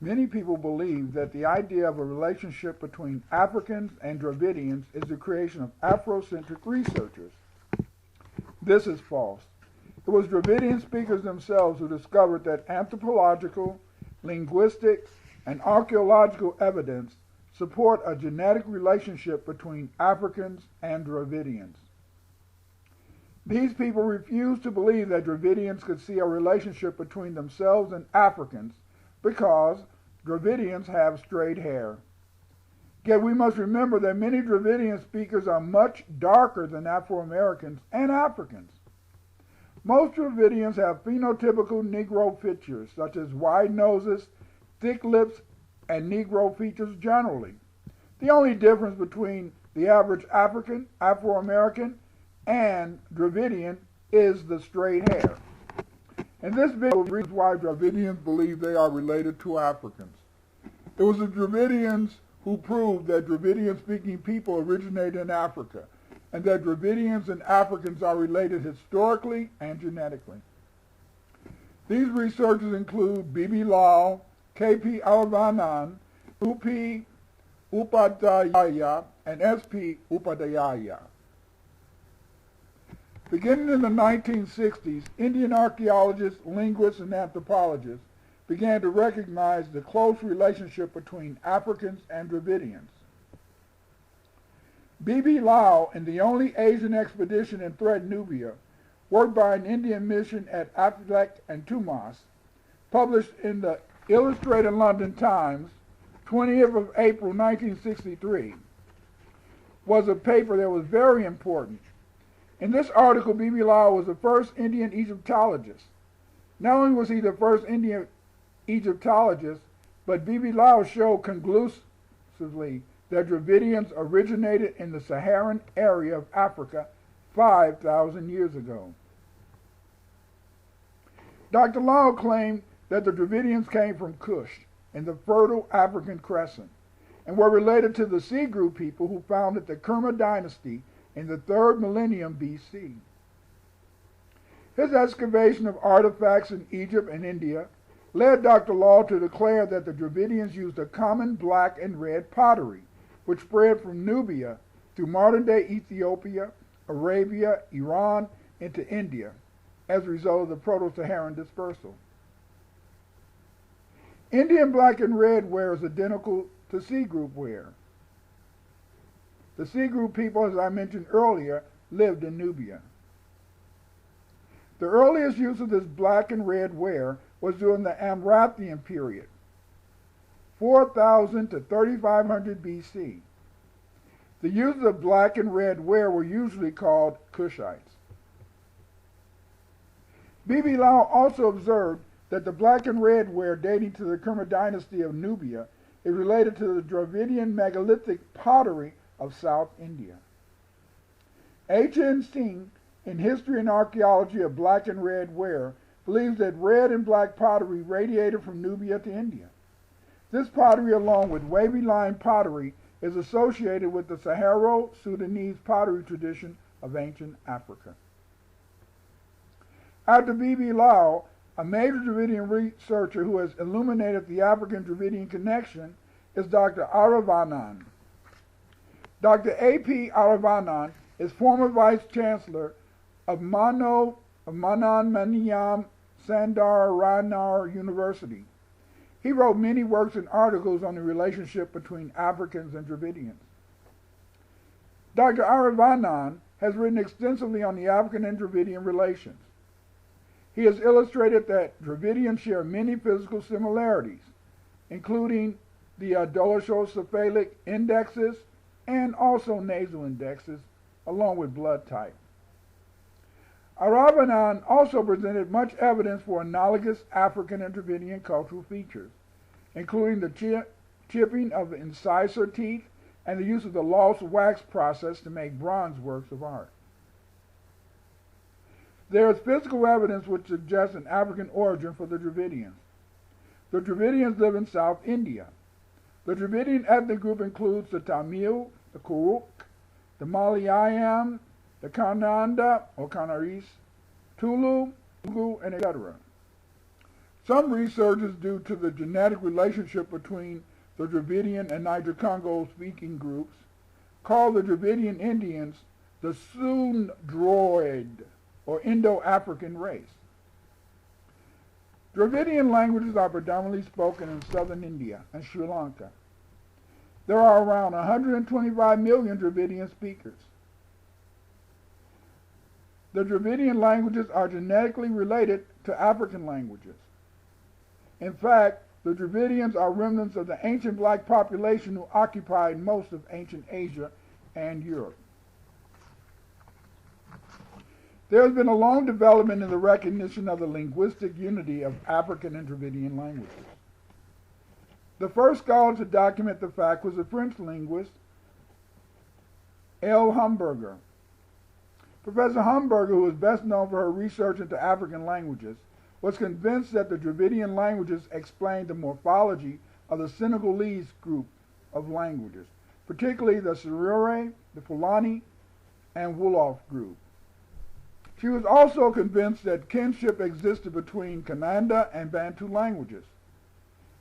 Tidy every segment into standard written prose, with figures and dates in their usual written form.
Many people believe that the idea of a relationship between Africans and Dravidians is the creation of Afrocentric researchers. This is false. It was Dravidian speakers themselves who discovered that anthropological, linguistic, and archaeological evidence support a genetic relationship between Africans and Dravidians. These people refused to believe that Dravidians could see a relationship between themselves and Africans because Dravidians have straight hair. Yet we must remember that many Dravidian speakers are much darker than Afro-Americans and Africans. Most Dravidians have phenotypical Negro features, such as wide noses, thick lips, and Negro features generally. The only difference between the average African, Afro-American, and Dravidian is the straight hair. In this video, the reasons why Dravidians believe they are related to Africans. It was the Dravidians who proved that Dravidian-speaking people originated in Africa, and that Dravidians and Africans are related historically and genetically. These researchers include B.B. Lal, K.P. Aravanan, U.P. Upadhyaya, and S.P. Upadhyaya. Beginning in the 1960s, Indian archaeologists, linguists, and anthropologists began to recognize the close relationship between Africans and Dravidians. B.B. Lal, in the only Asian expedition in threatened Nubia, worked by an Indian mission at Aflek and Tumas, published in the Illustrated London Times, 20th of April 1963, was a paper that was very important. In this article, B.B. Lal was the first Indian Egyptologist. Not only was he the first Indian Egyptologist, but B.B. Lal showed conclusively that Dravidians originated in the Saharan area of Africa 5,000 years ago. Dr. Lal claimed that the Dravidians came from Kush in the fertile African crescent and were related to the Sea Group people who founded the Kerma dynasty in the 3rd millennium BC. His excavation of artifacts in Egypt and India led Dr. Lal to declare that the Dravidians used a common black and red pottery, which spread from Nubia through modern-day Ethiopia, Arabia, Iran, into India, as a result of the Proto-Saharan dispersal. Indian black and red ware is identical to Sea Group ware. The Sea Group people, as I mentioned earlier, lived in Nubia. The earliest use of this black and red ware was during the Amrathian period, 4000 to 3500 BC. The users of black and red ware were usually called Kushites. B.B. Lal also observed that the black and red ware dating to the Kerma dynasty of Nubia is related to the Dravidian megalithic pottery of South India. H.N. Singh, in History and Archaeology of Black and Red Ware, believes that red and black pottery radiated from Nubia to India. This pottery, along with wavy line pottery, is associated with the Saharo-Sudanese pottery tradition of ancient Africa. After B.B. Lal, a major Dravidian researcher who has illuminated the African-Dravidian connection is Dr. Aravanan. Dr. A.P. Aravanan is former Vice Chancellor of Manan Maniam Sandaranar University. He wrote many works and articles on the relationship between Africans and Dravidians. Dr. Aravanan has written extensively on the African and Dravidian relations. He has illustrated that Dravidians share many physical similarities, including the dolichocephalic indexes and also nasal indexes, along with blood type. Aravanan also presented much evidence for analogous African and Dravidian cultural features, including the chipping of the incisor teeth and the use of the lost wax process to make bronze works of art. There is physical evidence which suggests an African origin for the Dravidians. The Dravidians live in South India. The Dravidian ethnic group includes the Tamil, the Kuruk, the Malayalam, the Kannada or Kannaris, Tulu, and etc. Some research is due to the genetic relationship between the Dravidian and Niger-Congo speaking groups, called the Dravidian Indians the Sundroid, or Indo-African race. Dravidian languages are predominantly spoken in southern India and Sri Lanka. There are around 125 million Dravidian speakers. The Dravidian languages are genetically related to African languages. In fact, the Dravidians are remnants of the ancient black population who occupied most of ancient Asia and Europe. There has been a long development in the recognition of the linguistic unity of African and Dravidian languages. The first scholar to document the fact was the French linguist L. Hamburger. Professor Hamburger, who is best known for her research into African languages, was convinced that the Dravidian languages explained the morphology of the Senegalese group of languages, particularly the Serere, the Fulani, and Wolof group. She was also convinced that kinship existed between Kananda and Bantu languages,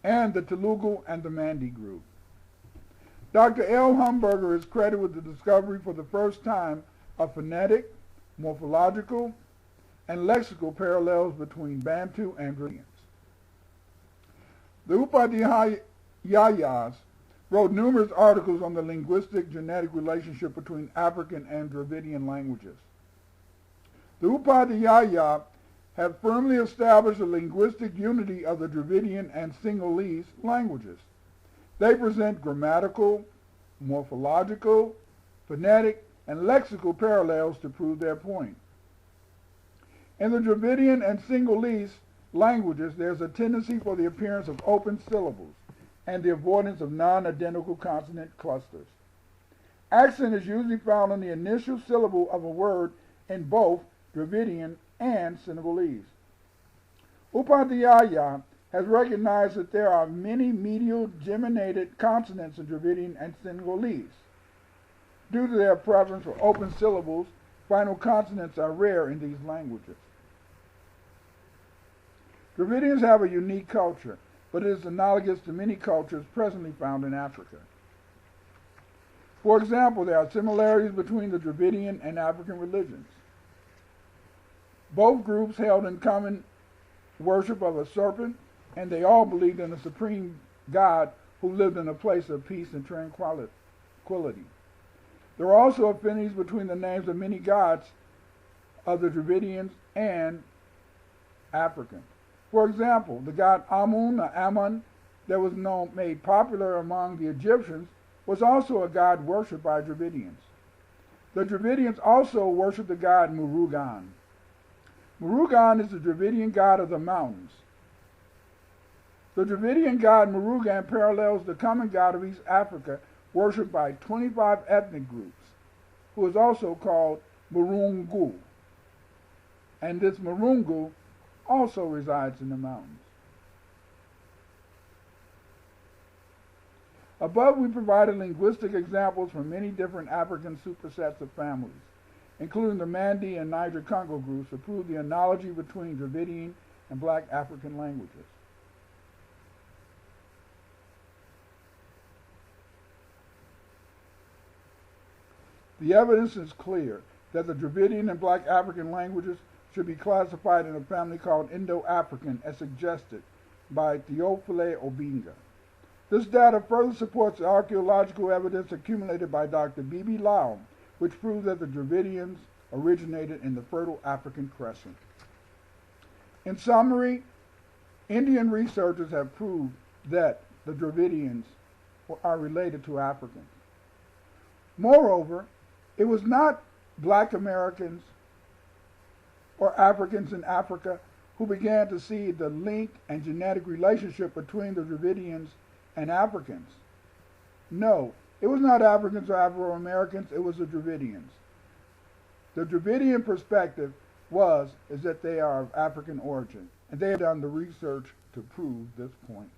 and the Telugu and the Mandi group. Dr. L. Hamburger is credited with the discovery for the first time of phonetic, morphological, and lexical parallels between Bantu and Dravidians. The Upadhyayas wrote numerous articles on the linguistic genetic relationship between African and Dravidian languages. The Upadhyaya have firmly established the linguistic unity of the Dravidian and Sinhalese languages. They present grammatical, morphological, phonetic, and lexical parallels to prove their point. In the Dravidian and Sinhalese languages, there's a tendency for the appearance of open syllables and the avoidance of non-identical consonant clusters. Accent is usually found on the initial syllable of a word in both Dravidian and Senegalese. Upadhyaya has recognized that there are many medial geminated consonants in Dravidian and Senegalese. Due to their preference for open syllables, final consonants are rare in these languages. Dravidians have a unique culture, but it is analogous to many cultures presently found in Africa. For example, there are similarities between the Dravidian and African religions. Both groups held in common worship of a serpent, and they all believed in a supreme God who lived in a place of peace and tranquility. There are also affinities between the names of many gods of the Dravidians and Africans. For example, the god Amun or Ammon that was made popular among the Egyptians was also a god worshipped by Dravidians. The Dravidians also worship the god Murugan. Murugan is the Dravidian god of the mountains. The Dravidian god Murugan parallels the common god of East Africa, worshipped by 25 ethnic groups, who is also called Murungu. And this Murungu also resides in the mountains. Above, we provided linguistic examples from many different African supersets of families, including the Mandi and Niger-Congo groups, to prove the analogy between Dravidian and Black African languages. The evidence is clear that the Dravidian and Black African languages should be classified in a family called Indo-African, as suggested by Theophile Obinga. This data further supports the archaeological evidence accumulated by Dr. Bibi Lau, which proves that the Dravidians originated in the fertile African crescent. In summary, Indian researchers have proved that the Dravidians are related to Africans. Moreover, it was not Black Americans or Africans in Africa who began to see the link and genetic relationship between the Dravidians and Africans. No, it was not Africans or Afro-Americans, it was the Dravidians. The Dravidian perspective is that they are of African origin, and they have done the research to prove this point.